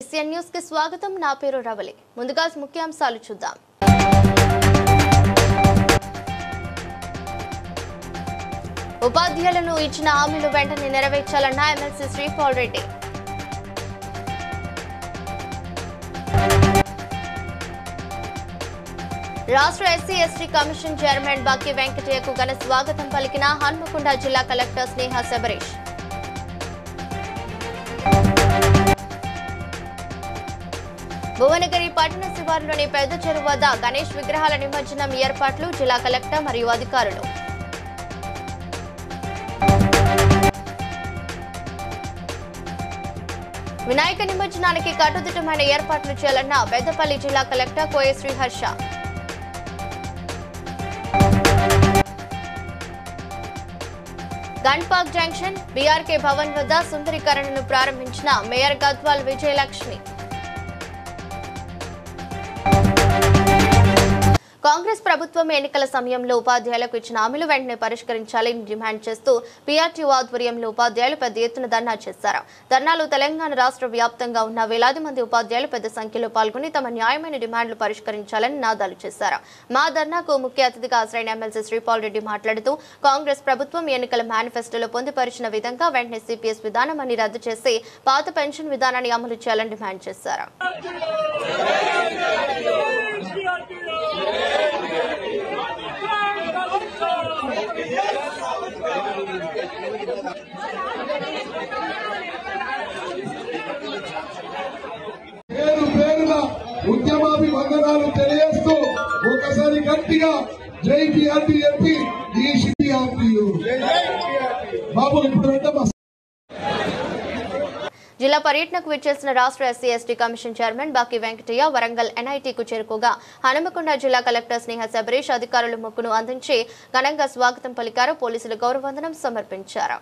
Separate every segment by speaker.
Speaker 1: Asian news के स्वागतम ना पेरू रवली ముందుగా ముఖ్యాంశాలు చూద్దాం ఉపాధ్యాయులను ఇచ్చిన హామీలు వెంటనే నెరవేర్చాలన్న ఎమ్మెల్సీ శ్రీపాల్ రెడ్డి రాష్ట్ర ఎస్సీ ఎస్టీ కమిషన్ చైర్మన్ బాకి వెంకటయ్యకు ఘన స్వాగతం పలికిన హన్మకొండ జిల్లా కలెక్టర్ స్నేహ శబరీష్ భువనగిరి పట్టణ శివారులోని పెద్ద చెరువు వద్ద గణేష్ విగ్రహాల నిమజ్జనం ఏర్పాట్లు జిల్లా కలెక్టర్ మరియు అధికారులు వినాయక నిమజ్జనానికి కట్టుదిట్టమైన ఏర్పాట్లు చేయాలన్న పెద్దపల్లి జిల్లా కలెక్టర్ కోయ శ్రీహర్ష గన్పాక్ జంక్షన్ బీఆర్కే భవన్ వద్ద సుందరీకరణను ప్రారంభించిన మేయర్ గద్వాల్ విజయలక్ష్మి కాంగ్రెస్ ప్రభుత్వం ఎన్నికల సమయంలో ఉపాధ్యాయులకు ఇచ్చిన హామీలు వెంటనే పరిష్కరించాలని డిమాండ్ చేస్తూ పీఆర్టీయూ ఆధ్వర్యంలో ఉపాధ్యాయులు పెద్ద ఎత్తున ధర్నా చేశారు. ధర్నాలో తెలంగాణ రాష్ట్ర వ్యాప్తంగా ఉన్న వేలాది మంది ఉపాధ్యాయులు పెద్ద సంఖ్యలో పాల్గొని తమ న్యాయమైన డిమాండ్లు పరిష్కరించాలని నినాదాలు చేశారు. మా ధర్నాకు ముఖ్య అతిథిగా హాజరైన ఎమ్మెల్సీ శ్రీపాల్ రెడ్డి మాట్లాడుతూ కాంగ్రెస్ ప్రభుత్వం ఎన్నికల మేనిఫెస్టోలో పొందుపరిచిన విధంగా వెంటనే సిపిఎస్ విధానాన్ని రద్దు చేసి పాత పెన్షన్ విధానాన్ని అమలు చేయాలని డిమాండ్ చేశారు.
Speaker 2: ఉద్యమాభివందనాలు తెలియజేస్తూ ఒకసారి గట్టిగా జై పీఆర్టీఎంపీ బాబు ఇప్పుడు
Speaker 1: జిల్లా పర్యటనకు విచ్చేసిన రాష్ట్ర ఎస్సీ ఎస్టీ కమిషన్ చైర్మన్ బాకి వెంకటయ్య వరంగల్ ఎన్ఐటీకు చేరుకోగా హనుమకొండ జిల్లా కలెక్టర్ స్నేహ శబరీష్ అధికారులు మొక్కును అందించి ఘనంగా స్వాగతం పలికారు. పోలీసులు గౌరవవందనం సమర్పించారు.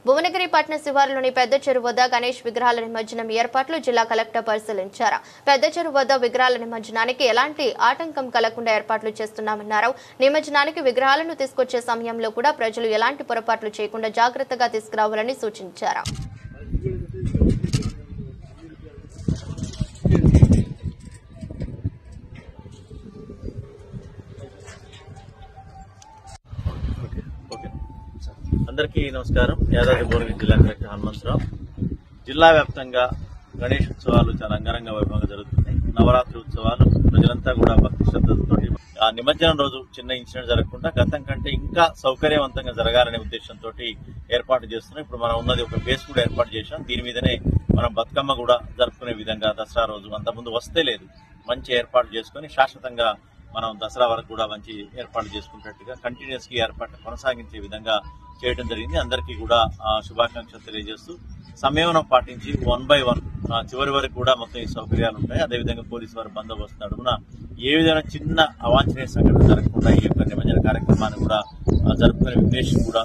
Speaker 1: భువనగిరి పట్టణ శివారులోని పెద్ద చెరువు వద్ద గణేష్ విగ్రహాల నిమజ్జనం ఏర్పాట్లు జిల్లా కలెక్టర్ పరిశీలించారు. పెద్ద చెరువు వద్ద విగ్రహాల నిమజ్జనానికి ఎలాంటి ఆటంకం కలగకుండా ఏర్పాట్లు చేస్తున్నామన్నారు. నిమజ్జనానికి విగ్రహాలను తీసుకొచ్చే సమయంలో కూడా ప్రజలు ఎలాంటి పొరపాట్లు చేయకుండా జాగ్రత్తగా తీసుకురావాలని సూచించారు.
Speaker 3: అందరికీ నమస్కారం. యాదాద్రి భువనగిరి జిల్లా కలెక్టర్ హనుమంతరావు. జిల్లా వ్యాప్తంగా గణేష్ ఉత్సవాలు చాలా అంగరంగ వైభవంగా జరుగుతున్నాయి. నవరాత్రి ఉత్సవాలు ప్రజలంతా కూడా భక్తి శ్రద్ధలతో ఆ నిమజ్జనం రోజు చిన్న ఇన్సిడెంట్ జరగకుండా గతం కంటే ఇంకా సౌకర్యవంతంగా జరగాలనే ఉద్దేశంతో ఏర్పాటు చేస్తున్నాం. ఇప్పుడు మనం ఉన్నది ఒక బేస్ కూడా ఏర్పాటు చేశాం. దీని మీదనే మనం బతుకమ్మ కూడా జరుపుకునే విధంగా దసరా రోజు అంతకుముందు వస్తే లేదు మంచి ఏర్పాటు చేసుకుని శాశ్వతంగా మనం దసరా వరకు కూడా మంచి ఏర్పాటు చేసుకున్నట్టుగా కంటిన్యూస్ గా ఏర్పాటు కొనసాగించే విధంగా చేయడం జరిగింది. అందరికీ కూడా శుభాకాంక్షలు తెలియజేస్తూ సమయం పాటించి 1 by 1 చివరి వరకు కూడా మొత్తం ఈ సౌకర్యాలు ఉంటాయి. అదేవిధంగా పోలీసు వారి బందోబస్తు నడుమున ఏ విధంగా చిన్న అవాంఛనీయ సంఘటన జరగకుండా ఈ యొక్క నిమజ్జన కార్యక్రమాన్ని కూడా జరుపుకునే ఉద్దేశం కూడా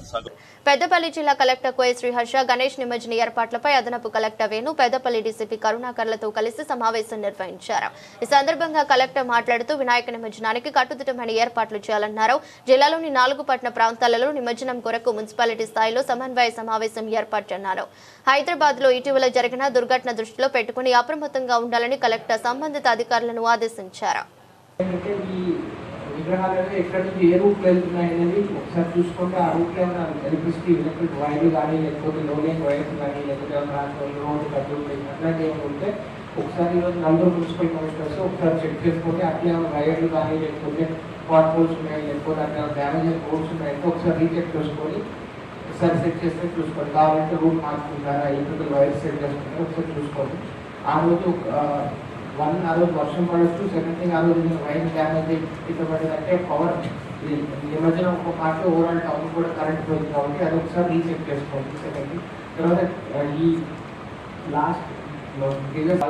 Speaker 1: పెద్దపల్లి జిల్లా కలెక్టర్ కోయ శ్రీహర్ష గణేష్ నిమజ్జన ఏర్పాట్లపై అదనపు కలెక్టర్ వేణు పెద్దపల్లి డీసీపీ కరుణాకర్లతో కలిసి సమావేశం నిర్వహించారు. ఈ సందర్భంగా కలెక్టర్ మాట్లాడుతూ వినాయక నిమజ్జనానికి కట్టుదిట్టమైన ఏర్పాట్లు చేయాలన్నారు. జిల్లాలోని 4 పట్టణ ప్రాంతాలలో నిమజ్జనం కొరకు మున్సిపాలిటీ స్థాయిలో సమన్వయ సమావేశం ఏర్పాటు చేశారు. హైదరాబాద్ లో ఇటీవల జరిగిన దుర్ఘటన దృష్టిలో పెట్టుకుని అప్రమత్తంగా ఉండాలని కలెక్టర్ సంబంధిత అధికారులను ఆదేశించారు.
Speaker 4: విగ్రహాలు ఎక్కడి నుంచి ఏ రూట్లో వెళ్తున్నాయి అనేది ఒకసారి చూసుకుంటే ఆ రూట్లో ఏమైనా ఎలక్ట్రిసిటీ ఎలక్ట్రిక్ వైర్లు కానీ లేకపోతే లోలింగ్ వైర్స్ కానీ లేకపోతే రోడ్డు కట్టులు అట్లాంటివి ఏమైనా ఉంటే ఒకసారి ఈరోజు నలుగురు మున్సిపల్ కమిషనర్స్ ఒకసారి చెక్ చేసుకుంటే అట్లా ఏమైనా వైర్లు కానీ లేకపోతే పాట్ హోల్స్ ఉన్నాయి లేకపోతే అట్లా డ్యామేజ్ రోడ్స్ ఉన్నాయంటే ఒకసారి రీచెక్ చేసుకొని ఒకసారి సెట్ చేస్తే చూసుకోండి. కావాలంటే రూట్ మార్చుకుంటారా ఎలక్ట్రికల్ వైర్స్ సెట్ చేసుకుంటారా ఒకసారి చూసుకోండి. ఆ రోజు ఆ రోజు వర్షం పడవచ్చు. సెకండ్ థింగ్ ఆ రోజు వైర్ డ్యామేజ్ ఇట్లా పడేదంటే పవర్ నిమజ్జనం ఒక పార్ట్ ఓవరాల్ టౌన్ కూడా కరెంట్ పోయింది కాబట్టి అది ఒకసారి రీచెక్ చేసుకోండి. సెకండ్ తర్వాత ఈ లాస్ట్ ప్రీవియస్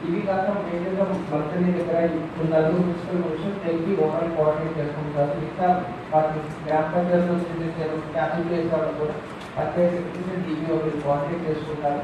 Speaker 4: ఇవి కాక మేజర్గా మంత్రి దగ్గర ఇప్పుడు నలుగురు మున్సిపల్ కమిషన్ తెలిపి ఓవరాల్ కోఆర్డినేట్ చేసుకుంటారు. ఇంకా వాటి గ్రామ పంచాయతీలో ట్యాపింగ్ చేసే వాళ్ళు కూడా పంచాయతీ టీవీ ఒకటి కోఆర్డినేట్ చేసుకుంటారు.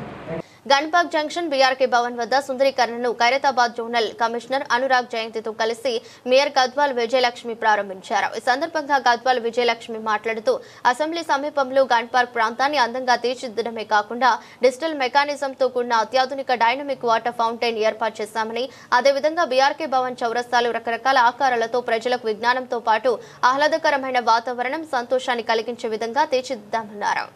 Speaker 1: గన్పాక్ జంక్షన్ బీఆర్కే భవన్ వద్ద సుందరీకరణను ఖైరతాబాద్ జోనల్ కమిషనర్ అనురాగ్ జయంతితో కలిసి మేయర్ గద్వాల్ విజయలక్ష్మి ప్రారంభించారు. ఈ సందర్భంగా గద్వాల్ విజయలక్ష్మి మాట్లాడుతూ అసెంబ్లీ సమీపంలో గన్ పార్క్ ప్రాంతాన్ని అందంగా తీర్చిదిద్దడమే కాకుండా డిజిటల్ మెకానిజంతో కూడిన అత్యాధునిక డైనమిక్ వాటర్ ఫౌంటైన్ ఏర్పాటు చేశామని, అదేవిధంగా బీఆర్కే భవన్ చౌరస్తాలు రకరకాల ఆకారాలతో ప్రజలకు విజ్ఞానంతో పాటు ఆహ్లాదకరమైన వాతావరణం, సంతోషాన్ని కలిగించే విధంగా తీర్చిదిద్దామన్నారు.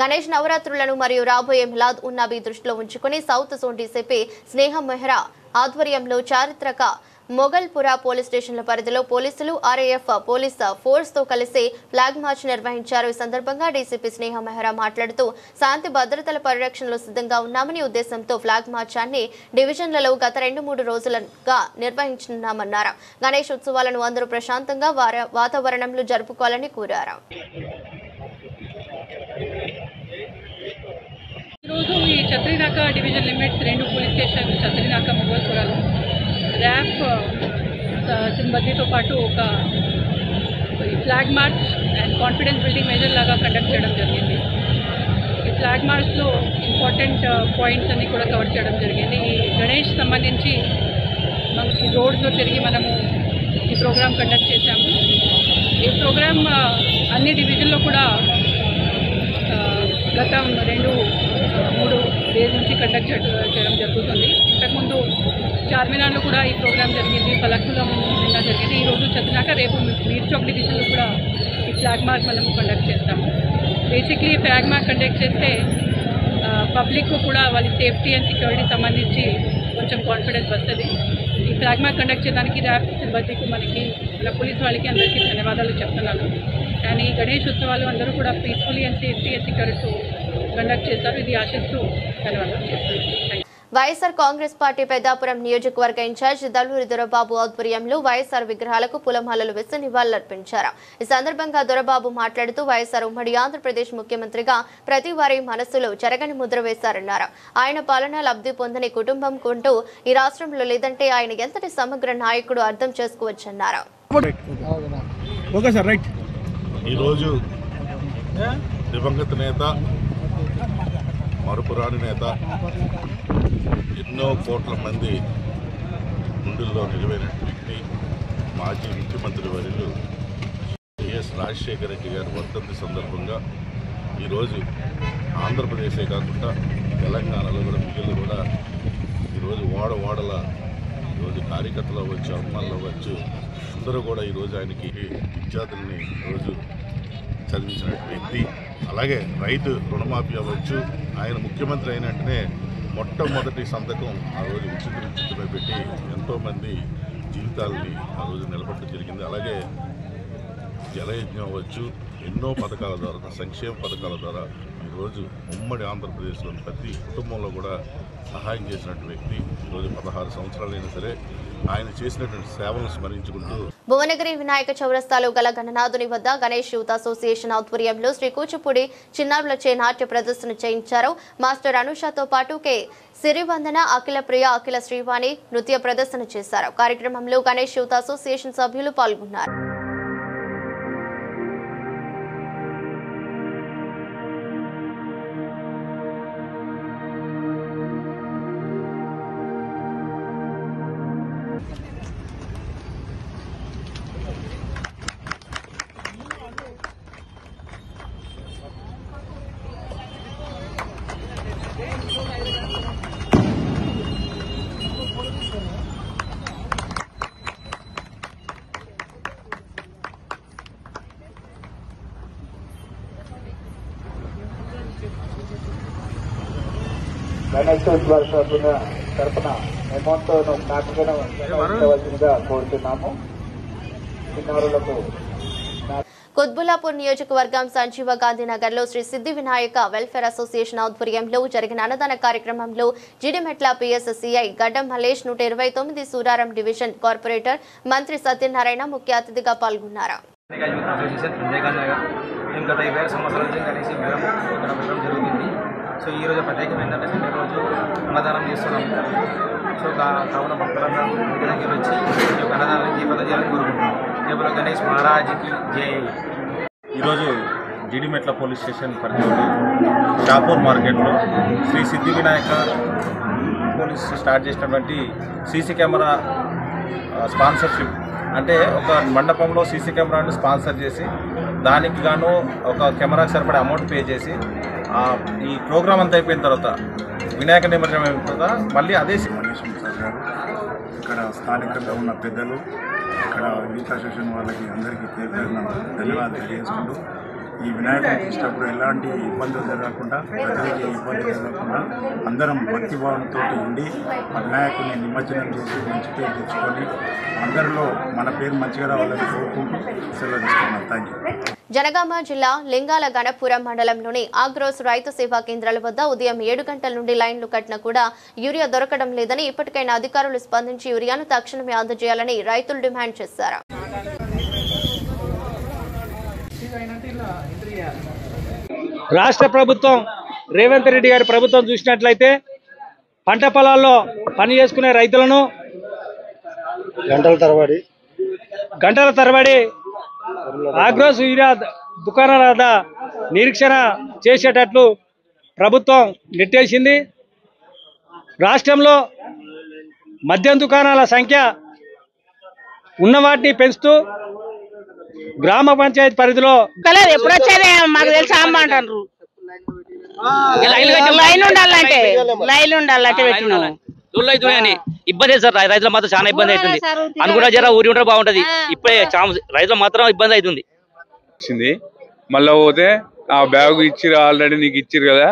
Speaker 1: గణేష్ నవరాత్రులను మరియు రాబోయే మిలాద్ ఉన్నబీ దృష్టిలో ఉంచుకుని సౌత్ జోన్ డీసీపీ స్నేహం మెహ్రా ఆధ్వర్యంలో చారిత్రక మొగల్పురా పోలీస్ స్టేషన్ల పరిధిలో పోలీసులు, ఆర్ఏఎఫ్ పోలీస్ ఫోర్స్ తో కలిసి ఫ్లాగ్ మార్చ్ నిర్వహించారు. ఈ సందర్భంగా డీసీపీ స్నేహం మెహ్రా మాట్లాడుతూ శాంతి భద్రతల పరిరక్షణలో సిద్ధంగా ఉన్నామని ఉద్దేశంతో ఫ్లాగ్ మార్చాన్ని డివిజన్లలో గత 2-3 రోజులుగా నిర్వహించున్నామన్నారు. గణేష్ ఉత్సవాలను అందరూ ప్రశాంతంగా వాతావరణంలో జరుపుకోవాలని కోరారు.
Speaker 5: ఈరోజు ఈ Chatrinaka division limits 2 police station Chatrinaka మొగల్పురాలో ర్యాప్ సిబ్బందితో పాటు ఒక flag march and confidence building measure లాగా కండక్ట్ చేయడం జరిగింది. ఈ ఫ్లాగ్ మార్చ్లో ఇంపార్టెంట్ పాయింట్స్ అన్ని కూడా కవర్ చేయడం జరిగింది. ఈ గణేష్ సంబంధించి మనకి రోడ్స్లో తిరిగి మనము ఈ ప్రోగ్రామ్ కండక్ట్ చేశాము. ఈ ప్రోగ్రామ్ అన్ని డివిజన్లో కూడా గత 2-3 డేస్ నుంచి కండక్ట్ చేయడం జరుగుతుంది. ఇంతకుముందు చార్మినార్లో కూడా ఈ ప్రోగ్రామ్ జరిగింది, ఫలక్లో నిన్న జరిగింది. ఈరోజు చదివినాక రేపు మీర్ చౌక్ డివిజన్లో కూడా ఈ ఫ్లాగ్ మార్చ్ మనము కండక్ట్ చేస్తాము. బేసిక్లీ ఫ్లాగ్ మార్చ్ కండక్ట్ చేస్తే పబ్లిక్ కూడా వాళ్ళ సేఫ్టీ అండ్ సెక్యూరిటీ సంబంధించి కొంచెం కాన్ఫిడెన్స్ వస్తుంది. ఈ ఫ్లాగ్ మార్చ్ కండక్ట్ చేయడానికి ర్యాప్ సిబ్బందికి, మనకి ఇలా పోలీస్ వాళ్ళకి అందరికీ ధన్యవాదాలు చెప్తున్నాను. కానీ గణేష్ ఉత్సవాలు అందరూ కూడా peacefully and safety and security conduct చేస్తారు. ఇది ఆశిస్తూ ధన్యవాదాలు చెప్తున్నాను.
Speaker 1: వైఎస్ఆర్ కాంగ్రెస్ పార్టీ పెద్దాపురం నియోజకవర్గ ఇన్ఛార్జ్ దళూరి దొరబాబు ఆధ్వర్యంలో వైఎస్ఆర్ విగ్రహాలకు పూలమాలలు వేసి నివాళులర్పించారు. ఈ సందర్భంగా దొరబాబు మాట్లాడుతూ వైఎస్ఆర్ ఉమ్మడి ఆంధ్రప్రదేశ్ ముఖ్యమంత్రిగా ప్రతి వారి మనస్సులో చెరగని ముద్ర వేశారన్నారు. ఆయన పాలన లబ్ధి పొందని కుటుంబం కొంటూ ఈ రాష్ట్రంలో లేదంటే ఆయన ఎంతటి సమగ్ర నాయకుడు అర్థం చేసుకోవచ్చన్నారు.
Speaker 6: ఈరోజు దివంగత నేత, మరుపురాని నేత, ఎన్నో కోట్ల మంది గుండెల్లో నిలువైన వ్యక్తి, మాజీ ముఖ్యమంత్రి వర్యులు వైఎస్ రాజశేఖర రెడ్డి గారి వర్ధంతి సందర్భంగా ఈరోజు ఆంధ్రప్రదేశే కాకుండా తెలంగాణలో కూడా మిగిలిన కూడా ఈరోజు వాడల ఈరోజు కార్యకర్తలు అవ్వచ్చు, అమ్మాయిలు అవ్వచ్చు, అందరూ కూడా ఈరోజు ఆయనకి విద్యార్థుల్ని ఈరోజు చదివించిన వ్యక్తి. అలాగే రైతు రుణమాఫీ అవ్వచ్చు, ఆయన ముఖ్యమంత్రి అయిన వెంటనే మొట్టమొదటి సంతకం ఆ రోజు ఉచితపై పెట్టి ఎంతోమంది జీవితాలని ఆ రోజు నిలబడడం జరిగింది. అలాగే జలయజ్ఞం అవ్వచ్చు, ఎన్నో పథకాల ద్వారా, సంక్షేమ పథకాల ద్వారా ఈరోజు ఈరోజు ఉమ్మడి ఆంధ్రప్రదేశ్లోని ప్రతి కుటుంబంలో కూడా సహాయం చేసినటువంటి వ్యక్తి. ఈరోజు 16 సంవత్సరాలైనా సరే ఆయన చేసినటువంటి సేవలను స్మరించుకుంటూ
Speaker 1: భువనగిరి వినాయక చౌరస్తాలో గల గణనాథుని వద్ద గణేష్ యూత్ అసోసియేషన్ ఆధ్వర్యంలో శ్రీ కూచిపూడి చిన్నారులచే నాట్య ప్రదర్శన చేయించారు. మాస్టర్ అనుషతో పాటు కె సిరివందన, అఖిల ప్రియ, అఖిల శ్రీవాణి నృత్య ప్రదర్శన చేశారు. కార్యక్రమంలో గణేష్ యూత్ అసోసియేషన్ సభ్యులు పాల్గొన్నారు.
Speaker 7: గణేశోత్సవాల తరఫున అమౌంట్తో నాటకవలసిందిగా కోరుతున్నాము. చిన్నారులకు
Speaker 1: కుత్బుల్లాపూర్ నియోజకవర్గం సంజీవ గాంధీనగర్ లో శ్రీ సిద్ధి వినాయక వెల్ఫేర్ అసోసియేషన్ ఆధ్వర్యంలో జరిగిన అన్నదాన కార్యక్రమంలో జిడిమెట్ల పిఎస్సిఐ గడ్డం మల్లేష్ 129 సూరారం డివిజన్ కార్పొరేటర్ మంత్రి సత్యనారాయణ ముఖ్య అతిథిగా పాల్గొన్నారు.
Speaker 8: సో ఈరోజు ప్రత్యేకమైన రోజు అన్నదానం చేస్తున్నాము. సో కావున భక్తులందరూ దగ్గర వచ్చి ఈ యొక్క అన్నదానం దీపద చేయాలని కోరుకుంటున్నాం. రేపు గణేష్ మహారాజ్కి జై.
Speaker 3: ఈరోజు జీడిమెట్ల పోలీస్ స్టేషన్ పరిధిలోని షాపూర్ మార్కెట్లో శ్రీ సిద్ధి వినాయక పోలీస్ స్టార్ట్ చేసినటువంటి సీసీ కెమెరా స్పాన్సర్షిప్, అంటే ఒక మండపంలో సీసీ కెమెరాను స్పాన్సర్ చేసి దానికి గాను ఒక కెమెరాకి సరిపడే అమౌంట్ పే చేసి ఈ ప్రోగ్రామ్ అంతా అయిపోయిన తర్వాత వినాయక నిమజ్జనం అయిన తర్వాత మళ్ళీ అదే
Speaker 9: ఇక్కడ స్థానికంగా ఉన్న పెద్దలు, ఇక్కడ యూత్ అసోసియేషన్ వాళ్ళకి అందరికీ పేరున ధన్యవాదాలు తెలియజేసుకుంటూ ఈ వినాయకుడి ప్రతిష్టప్పుడు ఎలాంటి ఇబ్బందులు జరగకుండా, ప్రజలకి ఇబ్బంది జరగకుండా అందరం భక్తిభావంతో ఉండి వినాయకుడిని నిమజ్జనం చేసి మంచి పేరు తెచ్చుకొని అందరిలో మన పేరు మంచిగా రావాలని కోరుకుంటూ సెలవు తీసుకున్నాం. Thank you.
Speaker 1: జనగామ జిల్లా లింగాల గణపురం మండలంలోని ఆగ్రోస్ రైతు సేవా కేంద్రాల వద్ద ఉదయం 7 గంటల నుండి లైన్లు కట్టినా కూడా యూరియా దొరకడం లేదని, ఇప్పటికైనా అధికారులు స్పందించి యూరియాను తక్షణమే అందజేయాలని రైతులు డిమాండ్ చేశారు.
Speaker 10: రాష్ట్ర ప్రభుత్వం రేవంత్ రెడ్డి గారి ప్రభుత్వం చూసినట్లయితే పంట పొలాల్లో పని చేసుకునే రైతులను గంటల తరబడి ఆగ్రోస్ యూరియా దుకాణాల వద్ద నిరీక్షణ చేసేటట్లు ప్రభుత్వం నెట్టేసింది. రాష్ట్రంలో మద్యం దుకాణాల సంఖ్య ఉన్న వాటిని పెంచుతూ గ్రామ పంచాయతీ పరిధిలో
Speaker 11: ఎప్పుడు వచ్చేదే మాకు తెలిసి అమ్మంటారు. లైన్ ఉండాలంటే పెట్టినాము.
Speaker 12: ఇబ్బంది సార్, రైతులు మాత్రం చాలా ఇబ్బంది అవుతుంది. అనుకున్న జర ఊరి ఉంటే బాగుంటది. ఇప్పుడే రైతులు మాత్రం ఇబ్బంది అవుతుంది.
Speaker 13: మళ్ళీ పోతే ఆ బ్యాగ్ ఇచ్చిరు, ఆల్రెడీ నీకు ఇచ్చిరు కదా,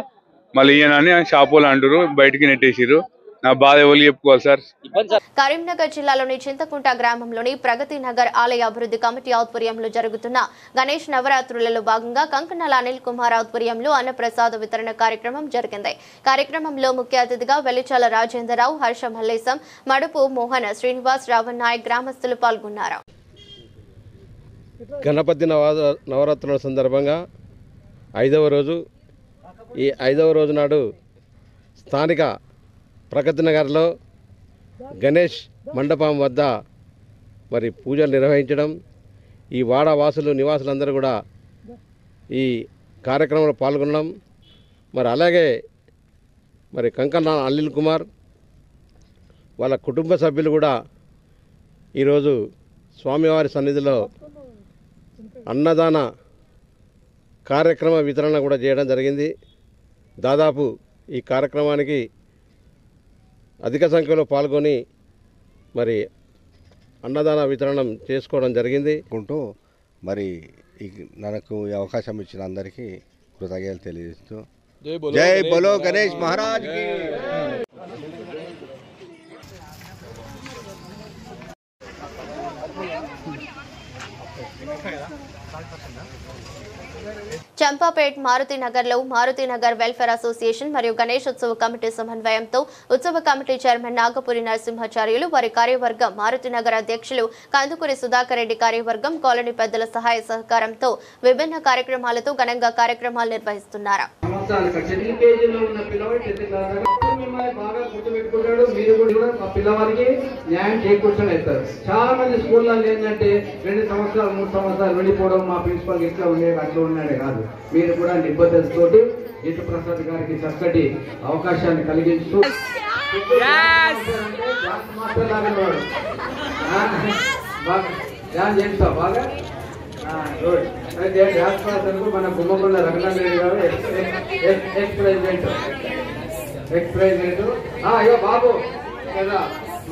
Speaker 13: మళ్ళీ ఇయ్యనని షాప్ వాళ్ళు అంటారు, బయటికి నెట్టేసిరు. నా బాధ ఎవరు చెప్పుకోవాలి సార్.
Speaker 1: కరీంనగర్ జిల్లాలోని చింతకుంట గ్రామంలోని ప్రగతి నగర్ ఆలయ అభివృద్ధి కమిటీ ఆధ్వర్యంలో జరుగుతున్న గణేష్ నవరాత్రులలో భాగంగా కంకణాల అనిల్ కుమార్ ఆధ్వర్యంలో అన్నప్రసాద వితరణ కార్యక్రమం జరిగింది. కార్యక్రమంలో ముఖ్య అతిథిగా వెలిచాల రాజేంద్రరావు, హర్ష మల్లేశం, మడుపు మోహన్, శ్రీనివాస్, రావణ్ నాయక్ గ్రామస్తులు పాల్గొన్నారు.
Speaker 14: గణపతి నవరాత్రుల సందర్భంగా 5వ రోజు, ఈ 5వ రోజు నాడు స్థానిక ప్రగతి నగర్లో గణేష్ మండపం వద్ద మరి పూజలు నిర్వహించడం, ఈ వాడవాసులు నివాసులందరూ కూడా ఈ కార్యక్రమంలో పాల్గొనడం, మరి అలాగే మరి కంకణ అనిల్ కుమార్ వాళ్ళ కుటుంబ సభ్యులు కూడా ఈరోజు స్వామివారి సన్నిధిలో అన్నదాన కార్యక్రమ వితరణ కూడా చేయడం జరిగింది. దాదాపు ఈ కార్యక్రమానికి అధిక సంఖ్యలో పాల్గొని మరి అన్నదాన వితరణం చేసుకోవడం జరిగింది.
Speaker 15: మరి నాకు ఈ అవకాశం ఇచ్చిన అందరికీ కృతజ్ఞతలు తెలియజేస్తూ జై బోలో గణేష్ మహారాజ్ కి.
Speaker 1: చంపాపేట్ మారుతినగర్లో మారుతినగర్ వెల్ఫేర్ అసోసియేషన్ మరియు గణేశోత్సవ కమిటీ సమన్వయంతో ఉత్సవ కమిటీ చైర్మన్ నాగపురి నరసింహాచార్యులు వారి కార్యవర్గం మారుతినగర్ అధ్యక్షులు కందుకూరి సుధాకర్ రెడ్డి కార్యవర్గం కాలనీ పెద్దల సహాయ సహకారంతో విభిన్న కార్యక్రమాలతో ఘనంగా కార్యక్రమాలు నిర్వహిస్తున్నారు.
Speaker 4: చాలా మంది స్కూల్లో ఏంటంటే 2 సంవత్సరాలు 3 సంవత్సరాలు వెళ్ళిపోవడం మా ప్రిన్సిపల్ ఎట్లా ఉండేది అట్లా ఉన్నాడే కాదు. మీరు కూడా నిబద్ధతతోటి జితు ప్రసాద్ గారికి చక్కటి అవకాశాన్ని కలిగించు చేస్తా బాగా మన గుమ్మకొండ రఘునాథ్ రెడ్డి గారు ఎక్స్ ప్రెసిడెంట్ అయ్యో బాబు కదా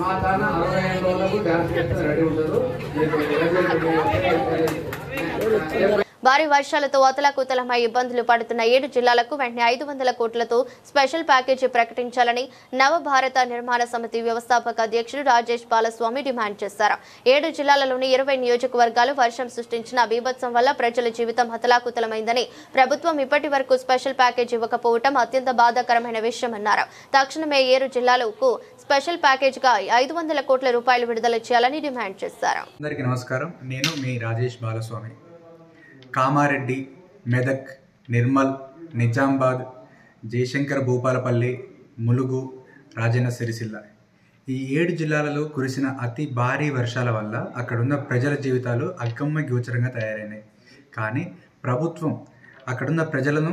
Speaker 4: మా తాన 65 రోజులకు డాన్స్ చేస్తే రెడీ ఉంటారు.
Speaker 1: భారీ వర్షాలతో అతలాకుతలమై ఇబ్బందులు పడుతున్న 7 జిల్లాలకు వెంటనే 500 కోట్లతో స్పెషల్ ప్యాకేజీ ప్రకటించాలని నవభారత నిర్మాణ సమితి వ్యవస్థాపక అధ్యక్షుడు రాజేష్ బాలస్వామి డిమాండ్ చేశారు. 7 జిల్లాలలోని 20 నియోజకవర్గాలు వర్షం సృష్టించిన బీభత్సం వల్ల ప్రజల జీవితం అతలాకుతలమైందని, ప్రభుత్వం ఇప్పటి వరకు స్పెషల్ ప్యాకేజీ ఇవ్వకపోవడం అత్యంత బాధాకరమైన విషయమన్నారు. తక్షణమే 7 జిల్లాలకు స్పెషల్ ప్యాకేజీగా 500 కోట్ల రూపాయలు విడుదల చేయాలని డిమాండ్ చేశారు.
Speaker 16: అందరికీ నమస్కారం. నేను మీ రాజేష్ బాలస్వామి. కామారెడ్డి, మెదక్, నిర్మల్, నిజామాబాద్, జయశంకర్ భూపాలపల్లి, ములుగు, రాజన్న సిరిసిల్ల ఈ 7 జిల్లాలలో కురిసిన అతి భారీ వర్షాల వల్ల అక్కడున్న ప్రజల జీవితాలు అగమ్య గోచరంగా తయారైనాయి. కానీ ప్రభుత్వం అక్కడున్న ప్రజలను,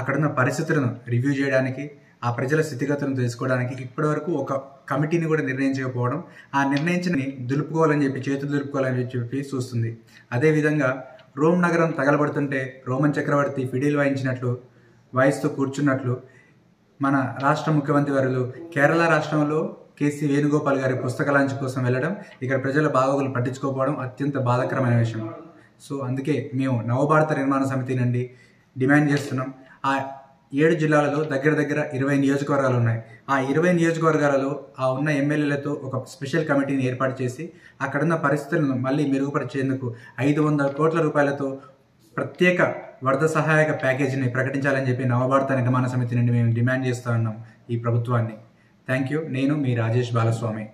Speaker 16: అక్కడున్న పరిస్థితులను రివ్యూ చేయడానికి, ఆ ప్రజల స్థితిగతులను తెలుసుకోవడానికి ఇప్పటివరకు ఒక కమిటీని కూడా నిర్ణయించకపోవడం, ఆ నిర్ణయించిన దులుపుకోవాలని చెప్పి, చేతులు దులుపుకోవాలని చెప్పి చూస్తుంది. అదేవిధంగా రోమ్ నగరం తగలబడుతుంటే రోమన్ చక్రవర్తి ఫిడిల్ వాయిస్తూ కూర్చున్నట్లు మన రాష్ట్ర ముఖ్యమంత్రి వారు కేరళ రాష్ట్రంలో కేసీ వేణుగోపాల్ గారి పుస్తక లాంచ్ కోసం వెళ్ళడం, ఇక్కడ ప్రజల బాగోగులు పట్టించుకోకపోవడం అత్యంత బాధాకరమైన విషయం. సో అందుకే మేము నవభారత నిర్మాణ సమితి నుండి డిమాండ్ చేస్తున్నాం. ఆ 7 జిల్లాలలో దగ్గర 20 నియోజకవర్గాలు ఉన్నాయి. ఆ 20 నియోజకవర్గాలలో ఆ ఉన్న ఎమ్మెల్యేలతో ఒక స్పెషల్ కమిటీని ఏర్పాటు చేసి అక్కడున్న పరిస్థితులను మళ్ళీ మెరుగుపరిచేందుకు 500 కోట్ల రూపాయలతో ప్రత్యేక వరద సహాయక ప్యాకేజీని ప్రకటించాలని చెప్పి నవభారత నిర్మాణ సమితి నుండి మేము డిమాండ్ చేస్తూ ఉన్నాం ఈ ప్రభుత్వాన్ని. Thank you. నేను మీ రాజేష్ బాలస్వామి.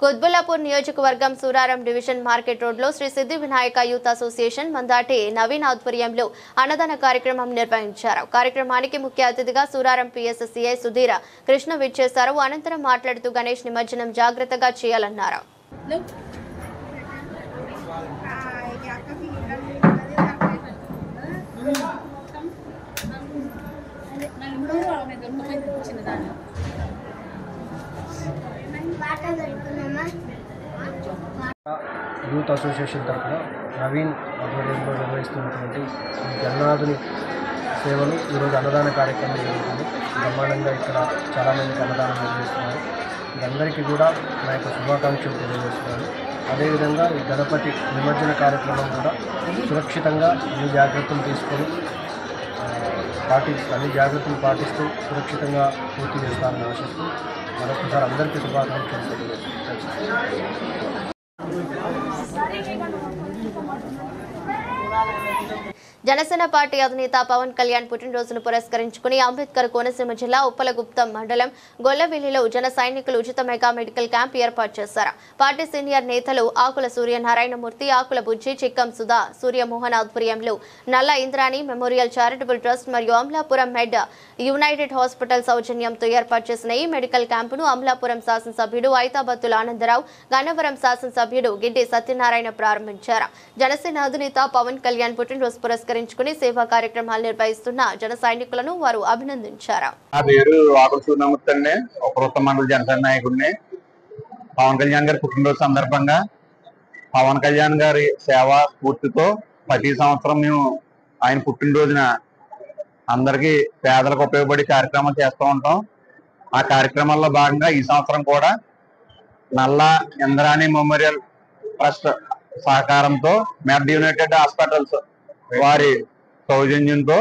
Speaker 1: కుత్బుల్లాపూర్ నియోజకవర్గం సూరారం డివిజన్ మార్కెట్ రోడ్లో శ్రీ సిద్ధి వినాయక యూత్ అసోసియేషన్ మందాటి నవీన్ ఆధ్వర్యంలో అన్నదాన కార్యక్రమం నిర్వహించారు. కార్యక్రమానికి ముఖ్య అతిథిగా సూరారం పిఎస్సిఐ సుధీర కృష్ణ విచ్చేశారు. అనంతరం మాట్లాడుతూ గణేష్ నిమజ్జనం జాగ్రత్తగా చేయాలన్నారు.
Speaker 17: యూత్ అసోసియేషన్ తరఫున నవీన్ ఆధ్వర్యంలో నిర్వహిస్తున్నటువంటి జగన్నాథుని సేవలు ఈరోజు అన్నదాన కార్యక్రమం జరుగుతుంది. బ్రహ్మాండంగా ఇక్కడ చాలామందికి అన్నదానం నిర్వహిస్తున్నారు. అందరికీ కూడా నా యొక్క శుభాకాంక్షలు తెలియజేస్తున్నాను. అదేవిధంగా ఈ గణపతి నిమజ్జన కార్యక్రమం కూడా సురక్షితంగా అన్ని జాగ్రత్తలు తీసుకొని అన్ని జాగ్రత్తలు పాటిస్తూ సురక్షితంగా పూర్తి చేస్తారని ఆశిస్తూ మరొకసారి అందరికీ శుభాకాంక్షలు తెలియజేస్తున్నాను.
Speaker 1: జనసేన పార్టీ అధినేత పవన్ కళ్యాణ్ పుట్టినరోజును పురస్కరించుకుని అంబేద్కర్ కోనసీమ జిల్లా ఉప్పలగుప్తం మండలం గొల్లవెల్లిలో జన సైనికులు ఉచిత మెగా మెడికల్ క్యాంప్ ఏర్పాటు చేశారు. పార్టీ సీనియర్ నేతలు ఆకుల సూర్యనారాయణమూర్తి, ఆకుల బుజ్జి, చిక్కం సుధా, సూర్యమోహన్ ఆధ్వర్యంలో నల్ల ఇంద్రాణి మెమోరియల్ చారిటబుల్ ట్రస్ట్ మరియు అమలాపురం మెడ్ యునైటెడ్ హాస్పిటల్ సౌజన్యంతో ఏర్పాటు చేసిన ఈ మెడికల్ క్యాంపును అమలాపురం శాసనసభ్యుడు ఐతాబత్తుల ఆనందరావు, గన్నవరం శాసనసభ్యుడు గిడ్డి సత్యనారాయణ ప్రారంభించారు. జనసేన అధినేత పవన్ కళ్యాణ్ పుట్టినరోజు పురస్కరించుకుని సేవా కార్యక్రమాలు నిర్వహిస్తున్న జన సైనికులను వారు అభినందించారు.
Speaker 18: నా పేరు ఆకుల సూర్యనారాయణమూర్తి అండి. ఉపరోత్త మండల జనసేన నాయకుడిని. పవన్ కళ్యాణ్ గారి పుట్టినరోజు సందర్భంగా పవన్ కళ్యాణ్ గారి సేవా స్ఫూర్తితో ప్రతి సంవత్సరం మేము ఆయన పుట్టినరోజున అందరికీ పేదలకు ఉపయోగపడే కార్యక్రమాలు చేస్తూ ఉంటాం. ఆ కార్యక్రమాల్లో భాగంగా ఈ సంవత్సరం కూడా నల్ల ఇంద్రాణి మెమోరియల్ ట్రస్ట్ సహకారంతో మెడ్ యునైటెడ్ హాస్పిటల్స్ వారి సౌజన్యంతో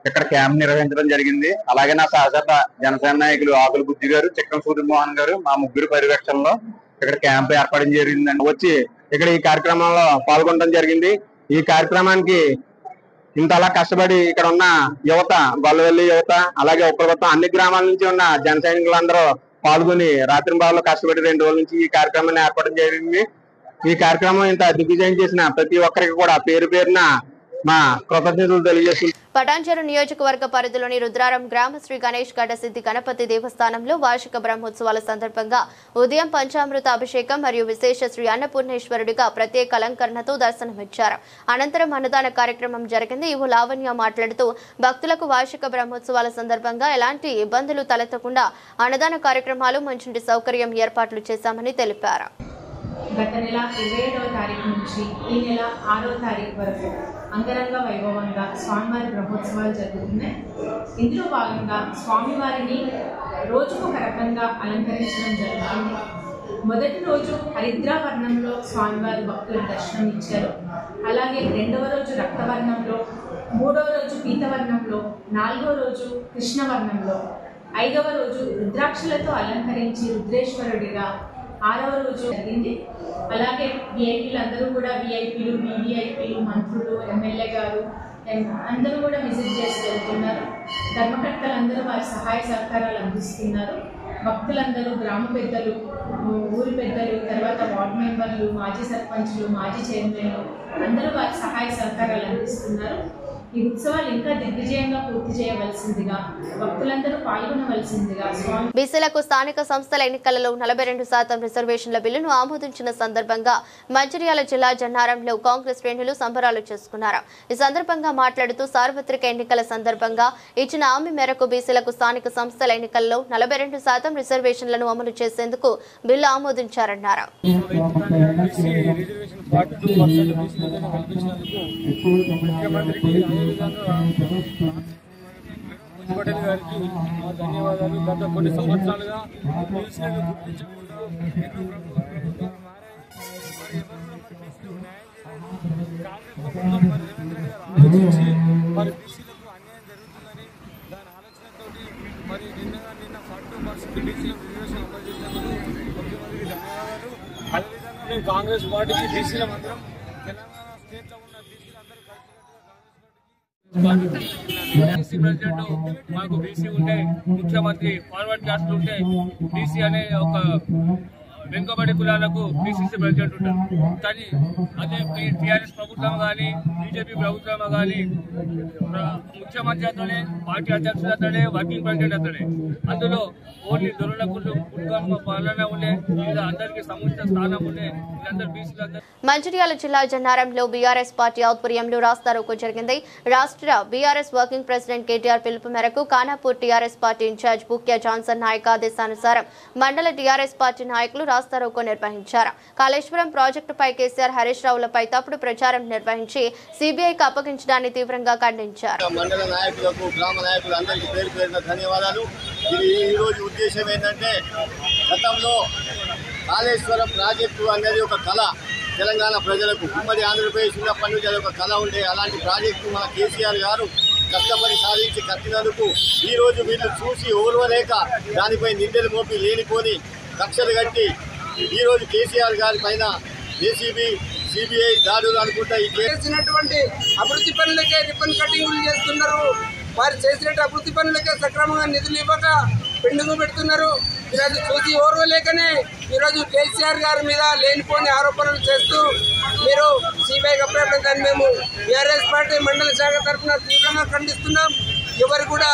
Speaker 18: ఇక్కడ క్యాంప్ నిర్వహించడం జరిగింది. అలాగే నా సహచర జనసేన నాయకులు ఆకుల బుజ్జి గారు, చిక్కం సూర్యమోహన్ గారు, మా ముగ్గురు పర్యవేక్షణలో ఇక్కడ క్యాంప్ ఏర్పడడం జరిగిందండి. వచ్చి ఇక్కడ ఈ కార్యక్రమంలో పాల్గొనడం జరిగింది. ఈ కార్యక్రమానికి ఇంతలా కష్టపడి ఇక్కడ ఉన్న యువత, గొల్లవెల్లి యువత, అలాగే ఉప్పలపట్నం అన్ని గ్రామాల నుంచి ఉన్న జన సైనికులందరూ పాల్గొని రాత్రింబావులో కష్టపడి 2 రోజుల నుంచి ఈ కార్యక్రమాన్ని ఏర్పాటు జరిగింది. ఈ కార్యక్రమం ఇంత దిగ్విజయం చేసిన ప్రతి ఒక్కరికి కూడా పేరు పేరున మా కృతజ్ఞతలు తెలియజేస్తుంది.
Speaker 1: పటాన్చెరు నియోజకవర్గ పరిధిలోని రుద్రారం గ్రామ శ్రీ గణేష్ గడసిద్ధి గణపతి దేవస్థానంలో వార్షిక బ్రహ్మోత్సవాల సందర్భంగా ఉదయం పంచామృత అభిషేకం మరియు విశేష శ్రీ అన్నపూర్ణేశ్వరుడిగా ప్రత్యేక అలంకరణతో దర్శనమిచ్చారు. అనంతరం అన్నదాన కార్యక్రమం జరిగింది. ఈవో లావణ్య మాట్లాడుతూ భక్తులకు వార్షిక బ్రహ్మోత్సవాల సందర్భంగా ఎలాంటి ఇబ్బందులు తలెత్తకుండా అన్నదాన కార్యక్రమాలు మంచి సౌకర్యం ఏర్పాట్లు చేశామని తెలిపారు.
Speaker 19: గత నెల 27వ తారీఖు నుంచి ఈ నెల 6వ తారీఖు వరకు అంగరంగ వైభవంగా స్వామివారి బ్రహ్మోత్సవాలు జరుగుతున్నాయి. ఇందులో భాగంగా స్వామివారిని రోజుకొక రకంగా అలంకరించడం జరుగుతుంది. మొదటి రోజు హరిద్రావర్ణంలో స్వామివారి భక్తులకు దర్శనం ఇచ్చారు. అలాగే 2వ రోజు రక్తవర్ణంలో, 3వ రోజు పీతవర్ణంలో, 4వ రోజు కృష్ణవర్ణంలో, 5వ రోజు రుద్రాక్షలతో అలంకరించి రుద్రేశ్వరుడిగా 6వ రోజు జరిగింది. అలాగే విఐపీలు అందరూ కూడా విఐపీలు, వివిఐపీలు, మంత్రులు, ఎమ్మెల్యే గారు అందరూ కూడా విజిట్ చేసి వెళ్తున్నారు. ధర్మకర్తలందరూ వారి సహాయ సహకారాలు అందిస్తున్నారు. భక్తులందరూ, గ్రామ పెద్దలు, ఊరి పెద్దలు, తర్వాత వార్డు మెంబర్లు, మాజీ సర్పంచ్లు, మాజీ చైర్మన్లు అందరూ వారి సహాయ సహకారాలు అందిస్తున్నారు. ఈ ఉత్సవాలు ఇంకా దిగ్విజయంగా పూర్తి చేయవలసిందిగా, భక్తులందరూ పాల్గొనవలసిందిగా
Speaker 1: బీసీలకు స్థానిక సంస్థల ఎన్నికలలో 42% రిజర్వేషన్ల బిల్లును ఆమోదించిన సందర్భంగా మంచిర్యాల జిల్లా జన్నారంలో కాంగ్రెస్ శ్రేణులు సంబరాలు చేసుకున్నారు. ఈ సందర్భంగా మాట్లాడుతూ సార్వత్రిక ఎన్నికల సందర్భంగా ఇచ్చిన హామీ మేరకు బీసీలకు స్థానిక సంస్థల ఎన్నికల్లో 42% రిజర్వేషన్లను అమలు చేసేందుకు బిల్లు ఆమోదించారన్నారు.
Speaker 10: పటేల్ గారికి మా ధన్యవాదాలు. గత కొన్ని సంవత్సరాలుగా బీసీలను గుర్తించకుండా ఆలోచించి మరి బీసీలకు అన్యాయం జరుగుతుందని దాని ఆలోచనతో మరి నిన్న 42% బీసీలకు రిజర్వేషన్ అమలు చేసినందుకు ముఖ్యమంత్రికి ధన్యవాదాలు. అదేవిధంగా మేము కాంగ్రెస్ పార్టీకి బీసీల మంత్రం తెలంగాణ స్టేట్లో ఉన్న బీసీలందరూ బీసీ ప్రెసిడెంట్ మాకు బీసీ ఉంటే, ముఖ్యమంత్రి ఫార్వర్డ్ క్యాస్ట్ ఉంటే బీసీ అనే ఒక వెనుకబడి కులాలకు బీసీసీ ప్రెసిడెంట్ ఉంటారు. కానీ అదే టీఆర్ఎస్ ప్రభుత్వం కానీ, బీజేపీ ప్రభుత్వం కానీ ముఖ్యమంత్రి అతడే, పార్టీ అధ్యక్షుడు అతడే, వర్కింగ్ ప్రెసిడెంట్ అతడే. అందులో ఓన్లీ దొరలకు కుటుంబ పాలన ఉండే, లేదా అందరికీ సముచిత స్థానం ఉండే వీళ్ళందరూ బీసీలందరూ.
Speaker 1: మంచిర్యాల జిల్లా జన్నారంలో బీఆర్ఎస్ పార్టీ ఆధ్వర్యంలో రాస్తారోకో జరిగింది. రాష్ట్ర బీఆర్ఎస్ వర్కింగ్ ప్రెసిడెంట్ కేటీఆర్ పిలుపు మేరకు Khanapur TRS party incharge Bukya Johnson Nayak ఆదేశానుసారం మండల టీఆర్ఎస్ పార్టీ నాయకులు రాస్తారోకో నిర్వహించారు. కాళేశ్వరం ప్రాజెక్టుపై కేసీఆర్, హరీష్ రావులపై తప్పుడు ప్రచారం నిర్వహించి సిబిఐకి అప్పగించడాన్ని తీవ్రంగా ఖండించారు.
Speaker 20: మండల నాయకులకు, గ్రామ నాయకులు అందరికీ పేరు పేరున ధన్యవాదాలు. ఇది ఈ రోజు ఉద్దేశం ఏంటంటే, గతంలో కాళేశ్వరం ప్రాజెక్టు అనేది ఒక కళ. తెలంగాణ ప్రజలకు, ఉమ్మడి ఆంధ్రప్రదేశ్ ఉన్నప్పటి నుంచి అది ఒక కళ ఉండే. అలాంటి ప్రాజెక్టు మన కేసీఆర్ గారు కష్టపడి సాధించి కట్టినందుకు ఈరోజు వీళ్ళు చూసి ఓర్వలేక దానిపై నిందలు మోపి లేనిపోని కక్షలు కట్టి ఈరోజు కేసీఆర్ గారి పైన ఏసీబీ, సిబిఐ దాడులు అనుకుంటా
Speaker 21: చేసినటువంటి అభివృద్ధి పనులకే రిబ్బన్ కటింగ్లు చేస్తున్నారు. వారు చేసినట్టు అభివృద్ధి పనులకే సక్రమంగా నిధులు ఇవ్వక పెండింగ్ పెడుతున్నారు. ఈరోజు చూసి ఓర్వలేకనే ఈరోజు కేసీఆర్ గారి మీద లేనిపోని ఆరోపణలు చేస్తూ మీరు సిబిఐకి అప్పచెప్పడం దాన్ని మేము టీఆర్ఎస్ పార్టీ మండల శాఖ తరఫున తీవ్రంగా ఖండిస్తున్నాం. ఎవరు కూడా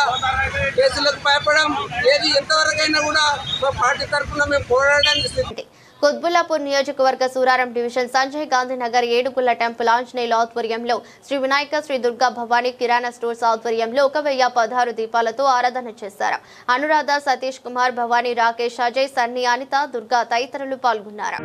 Speaker 21: కేసులకు భయపడం ఏది ఎంతవరకైనా కూడా మా పార్టీ తరఫున మేము పోరాడడానికి సిద్ధం.
Speaker 1: కుత్బుల్లాపూర్ నియోజకవర్గ సూరారం డివిజన్ సంజయ్ గాంధీ నగర్ ఏడుగుళ్ల టెంపుల్ ఆంజనేయుల ఆధ్వర్యంలో శ్రీ వినాయక, శ్రీ దుర్గా భవానీ కిరాణా స్టోర్స్ ఆధ్వర్యంలో 1016 దీపాలతో ఆరాధన చేశారు. అనురాధ, సతీష్ కుమార్, భవానీ, రాకేష్, అజయ్, సన్నీ, అనిత, దుర్గా తదితరులు పాల్గొన్నారు.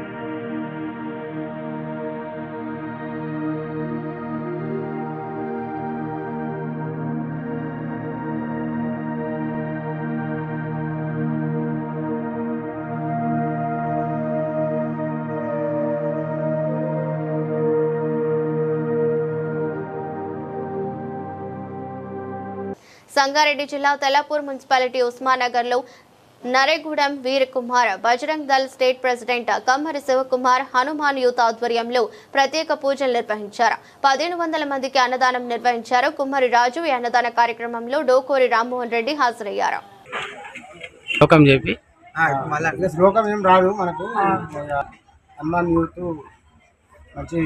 Speaker 1: సంగారెడ్డి జిల్లా తెల్లాపూర్ మున్సిపాలిటీ ఉస్మానగర్లో నరేగూడెం వీర్ కుమార్ బజరంగ్ దళ్ స్టేట్ ప్రెసిడెంట్ కమ్మరి శివకుమార్ హనుమాన్ యూత్ ఆధ్వర్యంలో ప్రత్యేక పూజలు నిర్వహించారు. 1500 మందికి అన్నదానం నిర్వహించారు. కుమ్మరి రాజు ఈ అన్నదాన కార్యక్రమంలో డోకోరి రామ్మోహన్ రెడ్డి హాజరయ్యారు.
Speaker 17: శ్లోకం ఏం రాదు మనకు. హనుమాన్ యూత్ మంచి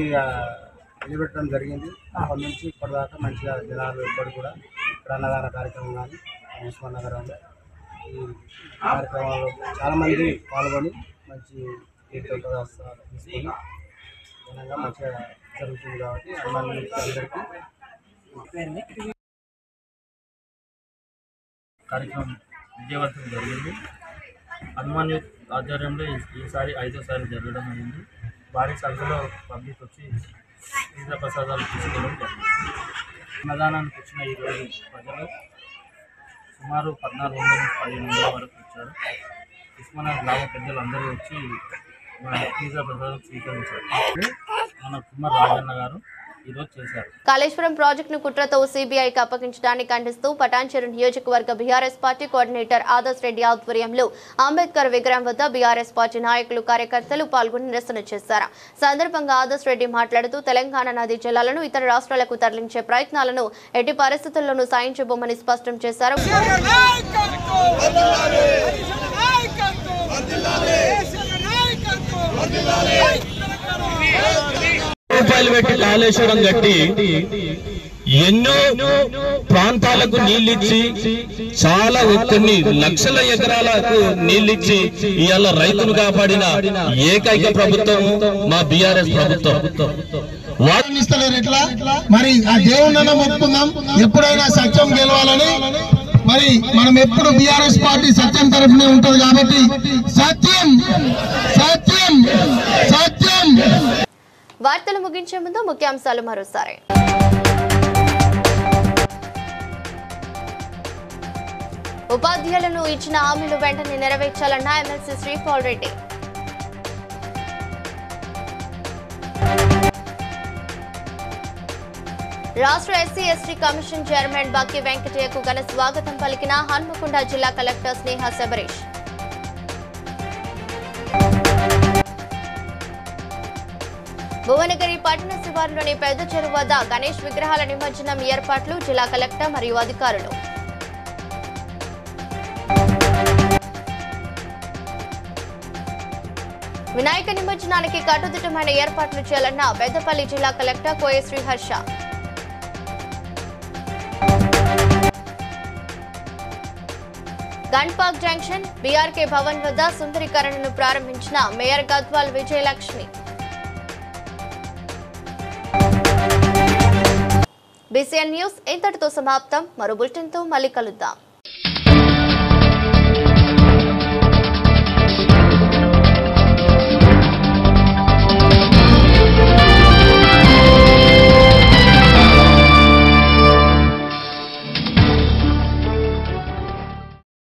Speaker 17: నిలబెట్టడం జరిగింది. అప్పటి నుంచి ఇప్పటిదాకా మంచిగా జనాలు ఎప్పుడు కూడా ఇక్కడ అన్నదాన కార్యక్రమం కానీ ఉస్మాన్ నగరంలో ఈ కార్యక్రమాల్లో చాలామంది పాల్గొని మంచి తీర్థోపదేశాలు తీసుకొని ఘనంగా మంచిగా జరుగుతుంది. కాబట్టి హనుమాన్ యూత్ అందరికీ
Speaker 2: కార్యక్రమం విజయవంతం జరిగింది. హనుమాన్ యూత్ ఆధ్వర్యంలో ఈసారి 5వ సారి జరగడం అయింది. భారీ సంఖ్యలో పబ్లిక్ వచ్చి తీర్థ ప్రసాదాలు తీసుకోవడం జరిగింది. అన్నదానానికి వచ్చిన ఈరోజు ప్రజలు సుమారు 1400-1500 వరకు వచ్చారు. ఉస్మానాబాద్ గ్రామ పెద్దలు అందరూ వచ్చి మన తీర్థ ప్రసాదం స్వీకరించారు. మన కుమ్మరి రాజన్న గారు ఈరోజు చేశారు.
Speaker 1: కాళేశ్వరం ప్రాజెక్టును కుట్రతో సిబిఐకి అప్పగించడాన్ని ఖండిస్తూ పటాన్చెరు నియోజకవర్గ BRS party coordinator Adarsh Reddy ఆధ్వర్యంలో అంబేద్కర్ విగ్రహం వద్ద బీఆర్ఎస్ పార్టీ నాయకులు కార్యకర్తలు పాల్గొని నిరసన చేశారు. సందర్భంగా ఆదర్శ్ రెడ్డి మాట్లాడుతూ తెలంగాణ నదీ జలాలను ఇతర రాష్ట్రాలకు తరలించే ప్రయత్నాలను ఎట్టి పరిస్థితుల్లోనూ సాయించబోమని స్పష్టం చేశారు.
Speaker 22: రూపాయలు పెట్టి కాళేశ్వరం కట్టి ఎన్నో ప్రాంతాలకు నీళ్ళిచ్చి చాలా కొన్ని లక్షల ఎకరాలకు నీళ్ళిచ్చి ఇవాళ రైతును కాపాడిన ఏకైక ప్రభుత్వం మా బీఆర్ఎస్ ప్రభుత్వం.
Speaker 23: ఇస్తలేరు ఇట్లా మరి ఆ దేవుణ్ణి మొక్కుకుందాం, ఎప్పుడైనా సత్యం గెలవాలని. మరి మనం ఎప్పుడు బీఆర్ఎస్ పార్టీ సత్యం తరఫునే ఉంటుంది కాబట్టి సత్యం సత్యం సత్యం.
Speaker 1: వార్తలు ముగించే ముందు ముఖ్యాంశాలు మరోసారి. ఉపాధ్యాయులను ఇచ్చిన హామీలు వెంటనే నెరవేర్చాలన్న ఎమ్మెల్సీ శ్రీపాల్ రెడ్డి. రాష్ట్ర ఎస్సీ/ఎస్టీ కమిషన్ చైర్మన్ బాకి వెంకటయ్యకు ఘన స్వాగతం పలికిన హన్మకొండ జిల్లా కలెక్టర్ స్నేహ శబరీష్. భువనగిరి పట్టణ శివారులోని పెద్ద చెరువు వద్ద గణేష్ విగ్రహాల నిమజ్జనం ఏర్పాట్లు జిల్లా కలెక్టర్ మరియు అధికారులు. వినాయక నిమజ్జనానికి కట్టుదిట్టమైన ఏర్పాట్లు చేయాలన్న పెద్దపల్లి జిల్లా కలెక్టర్ కోయ శ్రీహర్ష. గన్పాక్ జంక్షన్ బీఆర్కే భవన్ వద్ద సుందరీకరణను ప్రారంభించిన mayor Gadwal Vijayalakshmi. BCN news ఇంతటితో సమాప్తం. మరో బులెటిన్తో మళ్ళీ కలుద్దాం.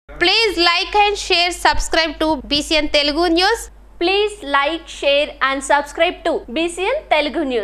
Speaker 24: Please like and share, subscribe to BCN Telugu News.
Speaker 1: Please like, share and subscribe to BCN Telugu News.